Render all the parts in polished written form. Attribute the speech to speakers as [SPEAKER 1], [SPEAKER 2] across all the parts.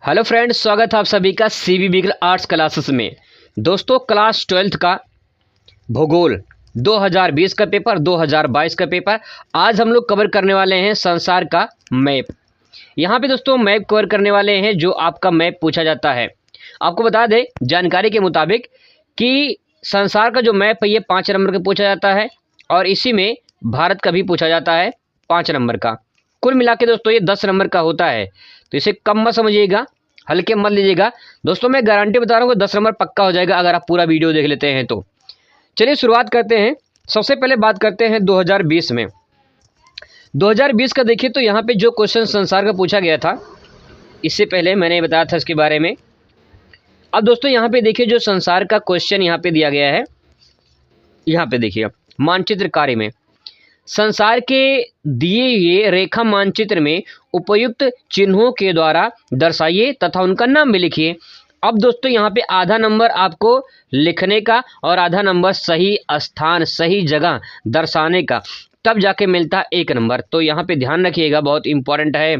[SPEAKER 1] Hello friends, स्वागत है आप सभी का सीबी बिगल आर्ट्स क्लासेस में। दोस्तों, क्लास 12th का भूगोल 2020 का पेपर, 2022 का पेपर आज हम लोग कवर करने वाले हैं। संसार का मैप। यहाँ पे दोस्तों मैप कवर करने वाले हैं, जो आपका मैप पूछा जाता है। आपको बता दें जानकारी के मुताबिक कि संसार का जो मैप है ये 5 नंबर का पूछा जाता है, और इसी में भारत का भी पूछा जाता है 5 नंबर का। कुल मिला के दोस्तों ये 10 नंबर का होता है, तो इसे कम मत समझिएगा, हल्के मत लीजिएगा। दोस्तों मैं गारंटी बता रहा हूँ कि 10 नंबर पक्का हो जाएगा अगर आप पूरा वीडियो देख लेते हैं तो। चलिए शुरुआत करते हैं। सबसे पहले बात करते हैं 2020 में। 2020 का देखिए तो यहाँ पे जो क्वेश्चन संसार का पूछा गया था, इससे पहले मैंने बताया था इसके बारे में। अब दोस्तों यहाँ पे देखिए जो संसार का क्वेश्चन यहाँ पे दिया गया है, यहाँ पे देखिए मानचित्र कार्य में संसार के दिए हुए रेखा मानचित्र में उपयुक्त चिन्हों के द्वारा दर्शाइए तथा उनका नाम भी लिखिए। अब दोस्तों यहाँ पे आधा नंबर आपको लिखने का और आधा नंबर सही स्थान सही जगह दर्शाने का, तब जाके मिलता है 1 नंबर। तो यहाँ पे ध्यान रखिएगा, बहुत इंपॉर्टेंट है।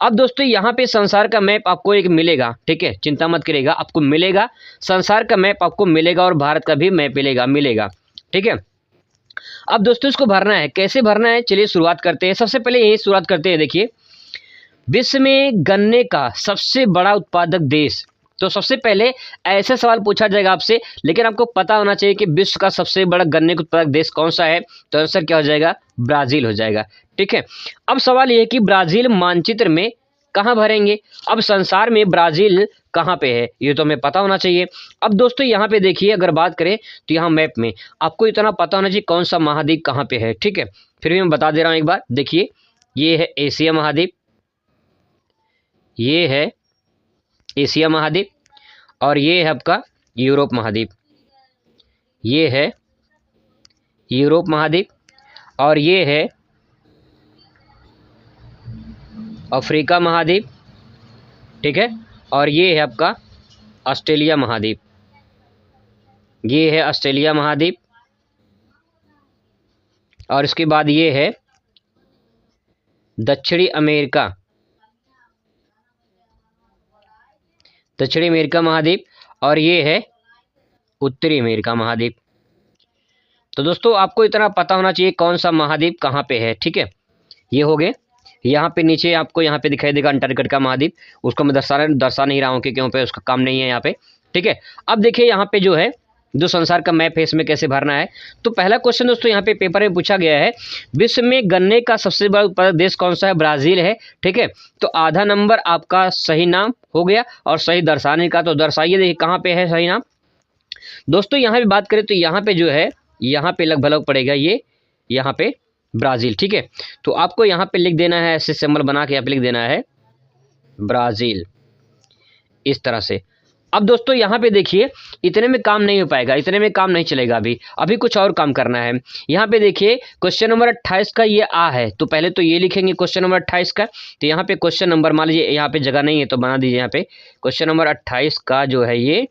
[SPEAKER 1] अब दोस्तों यहाँ पे संसार का मैप आपको एक मिलेगा, ठीक है, चिंता मत करिएगा, आपको मिलेगा। संसार का मैप आपको मिलेगा और भारत का भी मैप मिलेगा, ठीक है। अब दोस्तों इसको भरना है, कैसे भरना है चलिए शुरुआत करते हैं। सबसे पहले यही शुरुआत करते हैं। देखिए विश्व में गन्ने का सबसे बड़ा उत्पादक देश, तो सबसे पहले ऐसे सवाल पूछा जाएगा आपसे, लेकिन आपको पता होना चाहिए कि विश्व का सबसे बड़ा गन्ने का उत्पादक देश कौन सा है। तो आंसर क्या हो जाएगा? ब्राजील हो जाएगा, ठीक है। अब सवाल ये है कि ब्राजील मानचित्र में कहाँ भरेंगे। अब संसार में ब्राजील कहाँ पे है ये तो हमें पता होना चाहिए। अब दोस्तों यहाँ पे देखिए अगर बात करें तो यहाँ मैप में आपको इतना पता होना चाहिए कौन सा महाद्वीप कहाँ पे है, ठीक है। फिर भी मैं बता दे रहा हूँ एक बार। देखिए ये है एशिया महाद्वीप, ये है एशिया महाद्वीप, और ये है आपका यूरोप महाद्वीप, ये है यूरोप महाद्वीप, और ये है अफ्रीका महाद्वीप, ठीक है। और ये है आपका ऑस्ट्रेलिया महाद्वीप, ये है ऑस्ट्रेलिया महाद्वीप, और इसके बाद ये है दक्षिणी अमेरिका, दक्षिणी अमेरिका महाद्वीप, और ये है उत्तरी अमेरिका महाद्वीप। तो दोस्तों आपको इतना पता होना चाहिए कौन सा महाद्वीप कहाँ पे है, ठीक है। ये हो गए। यहाँ पे नीचे आपको यहाँ पे दिखाई देगा अंटार्कटिका महाद्वीप, उसको मैं दर्शा नहीं रहा हूँ क्योंकि पे उसका काम नहीं है यहाँ पे, ठीक है। अब देखिए यहाँ पे जो है जो संसार का मैप है इसमें कैसे भरना है। तो पहला क्वेश्चन दोस्तों यहाँ पे पेपर में पूछा गया है, विश्व में गन्ने का सबसे बड़ा उत्पादक देश कौन सा है? ब्राजील है, ठीक है। तो आधा नंबर आपका सही नाम हो गया, और सही दर्शाने का तो दर्शाइए। देखिए कहाँ पे है सही नाम। दोस्तों यहाँ पे बात करें तो यहाँ पे जो है, यहाँ पे लगभग पड़ेगा ये, यहाँ पे ब्राज़ील, ठीक है। तो आपको यहाँ पे लिख देना है, ऐसे सिंबल बना के यहाँ पे लिख देना है ब्राज़ील, इस तरह से। अब दोस्तों यहाँ पे देखिए इतने में काम नहीं हो पाएगा, इतने में काम नहीं चलेगा, अभी कुछ और काम करना है। यहाँ पे देखिए क्वेश्चन नंबर 28 का ये आ है, तो पहले तो ये लिखेंगे क्वेश्चन नंबर 28 का। तो यहाँ पे क्वेश्चन नंबर मान लीजिए यहाँ पे जगह नहीं है तो बना दीजिए यहाँ पे क्वेश्चन नंबर 28 का जो है ये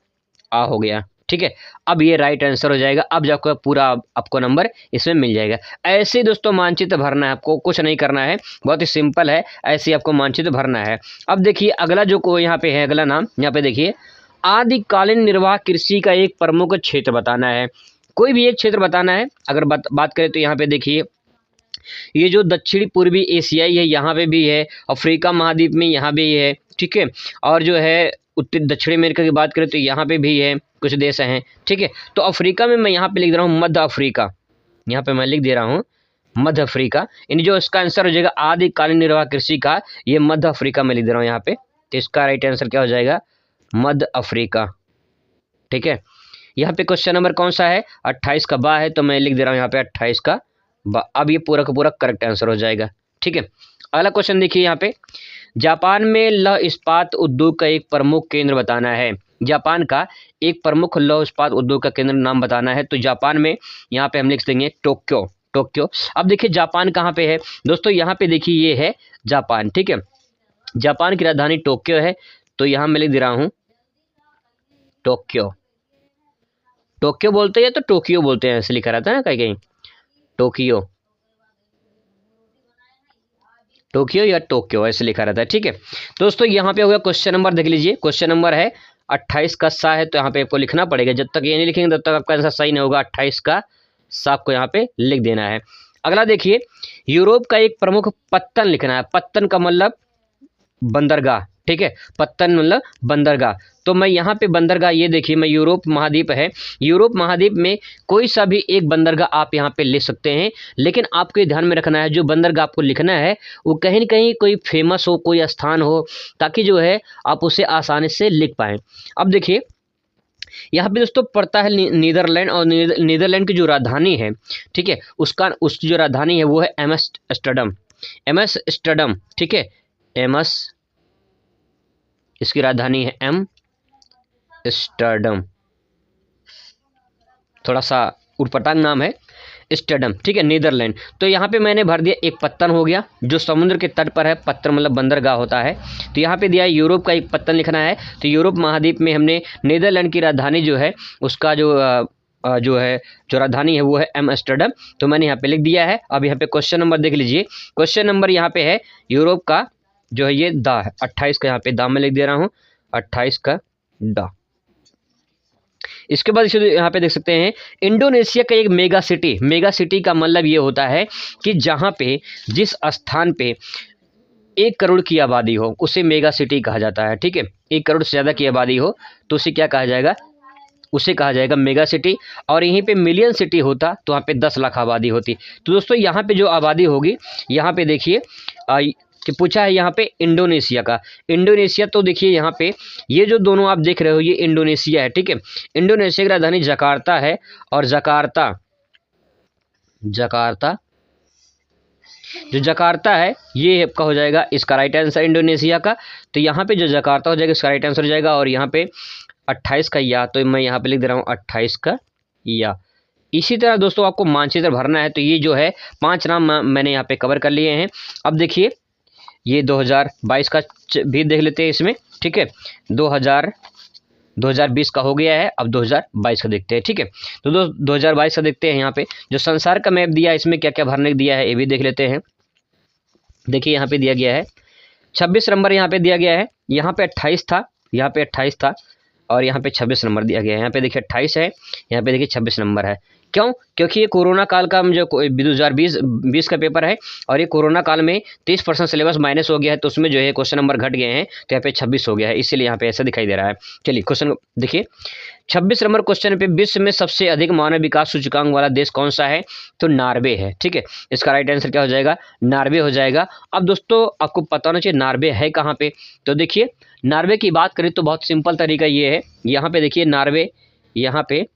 [SPEAKER 1] आ हो गया, ठीक है। अब ये राइट आंसर हो जाएगा। अब जाकर पूरा आपको नंबर इसमें मिल जाएगा। ऐसे दोस्तों मानचित्र भरना है, आपको कुछ नहीं करना है, बहुत ही सिंपल है, ऐसे ही आपको मानचित्र भरना है। अब देखिए अगला जो को यहाँ पे है, अगला नाम यहाँ पे देखिए आदिकालीन निर्वाह कृषि का एक प्रमुख क्षेत्र बताना है। कोई भी एक क्षेत्र बताना है। अगर बात करें तो यहाँ पे देखिए ये जो दक्षिणी पूर्वी एशियाई है यहाँ पे भी है, अफ्रीका महाद्वीप में यहाँ भी है, ठीक है। और जो है उत्तर दक्षिणी अमेरिका की बात करें तो यहाँ पे भी है, कुछ देश हैं, ठीक है। तो अफ्रीका में मैं यहाँ पे लिख दे रहा हूँ मध्य अफ्रीका, यहाँ पे मैं लिख दे रहा हूँ मध्य अफ्रीका। इन जो इसका आंसर हो जाएगा आदिकालीन निर्वाह कृषि का, ये मध्य अफ्रीका में लिख दे रहा हूँ यहाँ पे। तो इसका राइट आंसर क्या हो जाएगा? मध्य अफ्रीका, ठीक है। यहाँ पे क्वेश्चन नंबर कौन सा है? 28 का बा है, तो मैं लिख दे रहा हूँ यहाँ पे 28 का बा। अब ये पूरा का पूरा करेक्ट आंसर हो जाएगा, ठीक है। अगला क्वेश्चन देखिए यहाँ पे, जापान में लौह इस्पात उद्योग का एक प्रमुख केंद्र बताना है। जापान का एक प्रमुख लौह इस्पात उद्योग का केंद्र नाम बताना है। तो जापान में यहाँ पे हम लिख देंगे टोक्यो, टोक्यो। अब देखिए जापान कहाँ पे है दोस्तों? यहाँ पे देखिए ये है जापान, ठीक है। जापान की राजधानी टोक्यो है, तो यहाँ मैं लिख दे रहा हूँ टोक्यो। टोक्यो बोलते हैं या तो टोक्यो बोलते हैं, ऐसे लिखा रहता है ना कहीं कहीं, टोक्यो, टोक्यो या टोक्यो ऐसे लिखा रहता है, ठीक है। दोस्तों यहाँ पे हो गया क्वेश्चन नंबर, देख लीजिए क्वेश्चन नंबर है 28 का सा है, तो यहाँ पे आपको लिखना पड़ेगा, जब तक ये नहीं लिखेंगे तब तक आपका आंसर सही नहीं होगा। 28 का सा आपको यहाँ पे लिख देना है। अगला देखिए, यूरोप का एक प्रमुख पत्तन लिखना है। पत्तन का मतलब बंदरगाह, ठीक है, पत्तन मतलब बंदरगाह। तो मैं यहाँ पे बंदरगाह, ये देखिए मैं यूरोप महाद्वीप है, यूरोप महाद्वीप में कोई सा भी एक बंदरगाह आप यहाँ पे लिख सकते हैं, लेकिन आपको ये ध्यान में रखना है जो बंदरगाह आपको लिखना है वो कहीं न कहीं कोई फेमस हो, कोई स्थान हो, ताकि जो है आप उसे आसानी से लिख पाएँ। अब देखिए यहाँ पे दोस्तों पड़ता है नीदरलैंड, और नीदरलैंड की जो राजधानी है, ठीक है, उसकी जो राजधानी है वो है एम्स्टर्डम, एम्स्टर्डम, ठीक है, इसकी राजधानी है एम्स्टर्डम, थोड़ा सा उटपटांग नाम है, एम्स्टर्डम, ठीक है, नीदरलैंड। तो यहाँ पे मैंने भर दिया एक पत्तन हो गया जो समुद्र के तट पर है, पत्तन मतलब बंदरगाह होता है। तो यहाँ पे दिया है यूरोप का एक पत्तन लिखना है, तो यूरोप महाद्वीप में हमने नीदरलैंड की राजधानी जो है उसका जो राजधानी है वो है एम्स्टर्डम, तो मैंने यहाँ पे लिख दिया है। अब यहाँ पे क्वेश्चन नंबर देख लीजिए, क्वेश्चन नंबर यहाँ पे है यूरोप का जो है ये दा है, 28 का यहाँ पे दा मैं लिख दे रहा हूँ, 28 का दा। इसके बाद यहाँ पे देख सकते हैं इंडोनेशिया का एक मेगा सिटी, मेगा सिटी का मतलब ये होता है कि जहाँ पे जिस स्थान पे 1 करोड़ की आबादी हो उसे मेगा सिटी कहा जाता है, ठीक है, 1 करोड़ से ज़्यादा की आबादी हो तो उसे क्या कहा जाएगा, उसे कहा जाएगा मेगा सिटी। और यहीं पे मिलियन सिटी होता तो वहाँ पे 10 लाख आबादी होती। तो दोस्तों यहाँ पे जो आबादी होगी, यहाँ पे देखिए कि पूछा है यहाँ पे इंडोनेशिया का, इंडोनेशिया, तो देखिए यहाँ पे ये जो दोनों आप देख रहे हो ये इंडोनेशिया है, ठीक है। इंडोनेशिया की राजधानी जकार्ता है, और जकार्ता जो जकार्ता है ये आपका हो जाएगा इसका राइट आंसर इंडोनेशिया का। तो यहाँ पे जो जकार्ता हो जाएगा इसका राइट आंसर हो जाएगा, और यहाँ पे 28 का या, तो मैं यहाँ पे लिख दे रहा हूँ 28 का या। इसी तरह दोस्तों आपको मानचित्र भरना है, तो ये जो है 5 नाम मैंने यहाँ पे कवर कर लिए हैं। अब देखिए ये 2022 का भी देख लेते हैं इसमें, ठीक है, 2020 का हो गया है, अब 2022 का देखते हैं, ठीक है। तो 2022 का देखते हैं, यहाँ पे जो संसार का मैप दिया है इसमें क्या क्या भरने दिया है ये भी देख लेते हैं। देखिए यहाँ पे दिया गया है 26 नंबर यहाँ पे दिया गया है, यहाँ पे 28 था, यहाँ पे 28 था, और यहाँ पे 26 नंबर दिया गया है। यहाँ पे देखिए 28 है, यहाँ पे देखिए 26 नंबर है। क्यों? क्योंकि ये कोरोना काल का जो 2020 का पेपर है, और ये कोरोना काल में 30% सिलेबस माइनस हो गया है, तो उसमें जो है क्वेश्चन नंबर घट गए हैं, तो यहाँ पे 26 हो गया है, इसीलिए यहाँ पे ऐसा दिखाई दे रहा है। चलिए क्वेश्चन देखिए, 26 नंबर क्वेश्चन पे विश्व में सबसे अधिक मानव विकास सूचकांक वाला देश कौन सा है, तो नॉर्वे है, ठीक है। इसका राइट आंसर क्या हो जाएगा, नॉर्वे हो जाएगा। अब दोस्तों आपको पता होना चाहिए नॉर्वे है कहाँ पे, तो देखिए नॉर्वे की बात करें तो बहुत सिंपल तरीका ये है, यहाँ पे देखिए नॉर्वे, यहाँ पे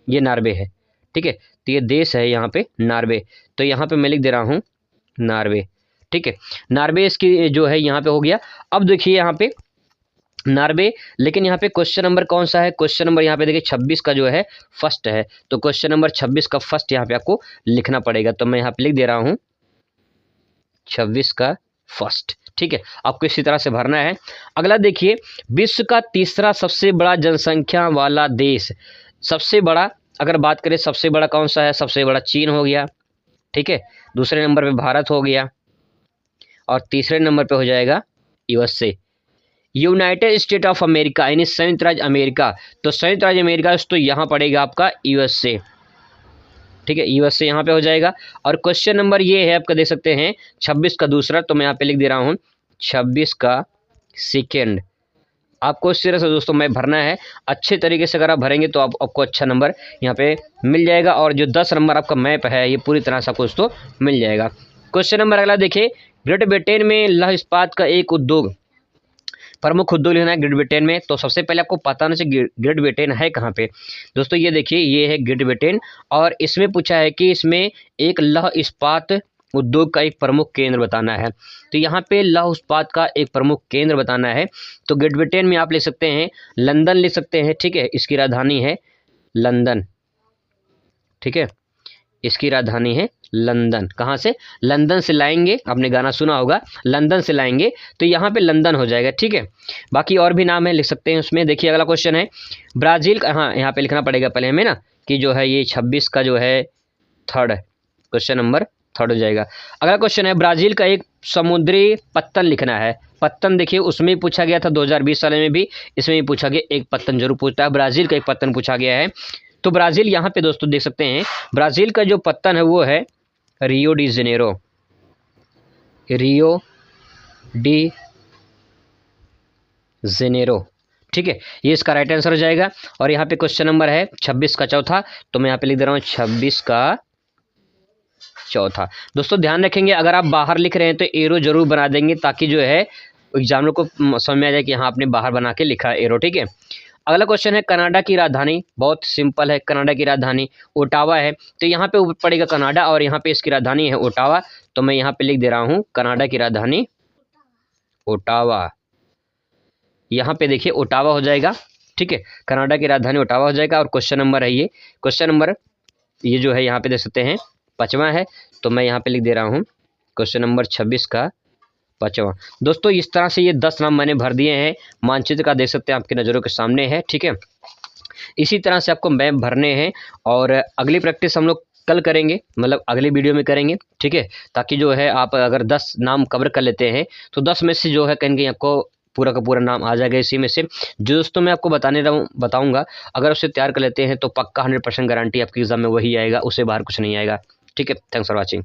[SPEAKER 1] ये नॉर्वे है, ठीक है, तो ये देश है यहाँ पे नॉर्वे, तो यहाँ पे मैं लिख दे रहा हूँ नॉर्वे, ठीक है, नॉर्वे इसकी जो है यहाँ पे हो गया। अब देखिए यहाँ पे नॉर्वे, लेकिन यहाँ पे क्वेश्चन नंबर कौन सा है, क्वेश्चन नंबर यहाँ पे देखिए 26 का जो है फर्स्ट है, तो क्वेश्चन नंबर 26 का फर्स्ट यहाँ पे आपको लिखना पड़ेगा, तो मैं यहाँ पे लिख दे रहा हूँ 26 का फर्स्ट, ठीक है, आपको इसी तरह से भरना है। अगला देखिए, विश्व का तीसरा सबसे बड़ा जनसंख्या वाला देश, सबसे बड़ा अगर बात करें सबसे बड़ा कौन सा है, सबसे बड़ा चीन हो गया, ठीक है, दूसरे नंबर पे भारत हो गया, और तीसरे नंबर पे हो जाएगा USA, United state of America, यानी संयुक्त राज्य अमेरिका। तो संयुक्त राज्य अमेरिका तो यहाँ पड़ेगा आपका यूएसए, ठीक है, यूएसए यहाँ पे हो जाएगा। और क्वेश्चन नंबर ये है आपका देख सकते हैं 26 का दूसरा, तो मैं यहाँ पे लिख दे रहा हूँ 26 का सेकेंड। आपको इस तरह से दोस्तों मैं भरना है, अच्छे तरीके से अगर आप भरेंगे तो आपको अच्छा नंबर यहाँ पे मिल जाएगा, और जो 10 नंबर आपका मैप है ये पूरी तरह से आपको दोस्तों मिल जाएगा। क्वेश्चन नंबर अगला देखिए, ग्रेट ब्रिटेन में लौह इस्पात का एक उद्योग, प्रमुख उद्योग लिखना है ग्रेट ब्रिटेन में। तो सबसे पहले आपको पता होना चाहिए ग्रेट ब्रिटेन है कहाँ पे, दोस्तों ये देखिए ये है ग्रेट ब्रिटेन, और इसमें पूछा है कि इसमें एक लौह इस्पात उद्योग का एक प्रमुख केंद्र बताना है, तो यहाँ पे लौह इस्पात का एक प्रमुख केंद्र बताना है। तो ग्रेट ब्रिटेन में आप लिख सकते हैं लंदन लिख सकते हैं, ठीक है, इसकी राजधानी है लंदन, ठीक है, इसकी राजधानी है लंदन। कहाँ से, लंदन से लाएंगे, आपने गाना सुना होगा लंदन से लाएंगे, तो यहाँ पे लंदन हो जाएगा, ठीक है। बाकी और भी नाम है लिख सकते हैं उसमें। देखिए अगला क्वेश्चन है ब्राज़ील का, हाँ यहाँ पे लिखना पड़ेगा पहले हमें ना, कि जो है ये 26 का जो है थर्ड, क्वेश्चन नंबर थर्ड हो जाएगा। अगला क्वेश्चन है ब्राज़ील का एक समुद्री पत्तन लिखना है। पत्तन देखिए उसमें भी पूछा गया था 2020 साल में भी, इसमें भी पूछा गया, एक पत्तन जरूर पूछता है। ब्राज़ील का एक पत्तन पूछा गया है। तो ब्राज़ील यहाँ पे दोस्तों देख सकते हैं, ब्राज़ील का जो पत्तन है वो है Rio de Janeiro, Rio de Janeiro, ठीक है, ये इसका राइट आंसर हो जाएगा। और यहाँ पे क्वेश्चन नंबर है 26 का चौथा, तो मैं यहाँ पे लिख दे रहा हूँ 26 का चौथा। दोस्तों ध्यान रखेंगे, अगर आप बाहर लिख रहे हैं तो एरो जरूर बना देंगे, ताकि जो है एग्जामिनर को समझ में आ जाए कि हाँ आपने बाहर बना के लिखा है एरो, ठीक है। अगला क्वेश्चन है कनाडा की राजधानी, बहुत सिंपल है, कनाडा की राजधानी ओटावा है। तो यहाँ पे ऊपर पड़ेगा कनाडा और यहाँ पे इसकी राजधानी है ओटावा, तो मैं यहाँ पे लिख दे रहा हूँ कनाडा की राजधानी ओटावा। यहाँ पे देखिए ओटावा हो जाएगा, ठीक है, कनाडा की राजधानी ओटावा हो जाएगा। और क्वेश्चन नंबर है ये, क्वेश्चन नंबर ये जो है यहाँ पे देख सकते हैं 5वां है, तो मैं यहाँ पे लिख दे रहा हूँ क्वेश्चन नंबर 26 का 5वां। दोस्तों इस तरह से ये 10 नाम मैंने भर दिए हैं, मानचित्र का देख सकते हैं आपकी नज़रों के सामने है, ठीक है। इसी तरह से आपको मैप भरने हैं और अगली प्रैक्टिस हम लोग कल करेंगे, मतलब अगली वीडियो में करेंगे, ठीक है, ताकि जो है आप अगर 10 नाम कवर कर लेते हैं तो 10 में से जो है कहीं कहीं आपको पूरा का पूरा नाम आ जाएगा इसी में से। जो दोस्तों मैं आपको बताऊंगा, अगर उसे तैयार कर लेते हैं तो पक्का 100% गारंटी आपकी एग्जाम में वही आएगा, उससे बाहर कुछ नहीं आएगा, ठीक है। Thanks for watching.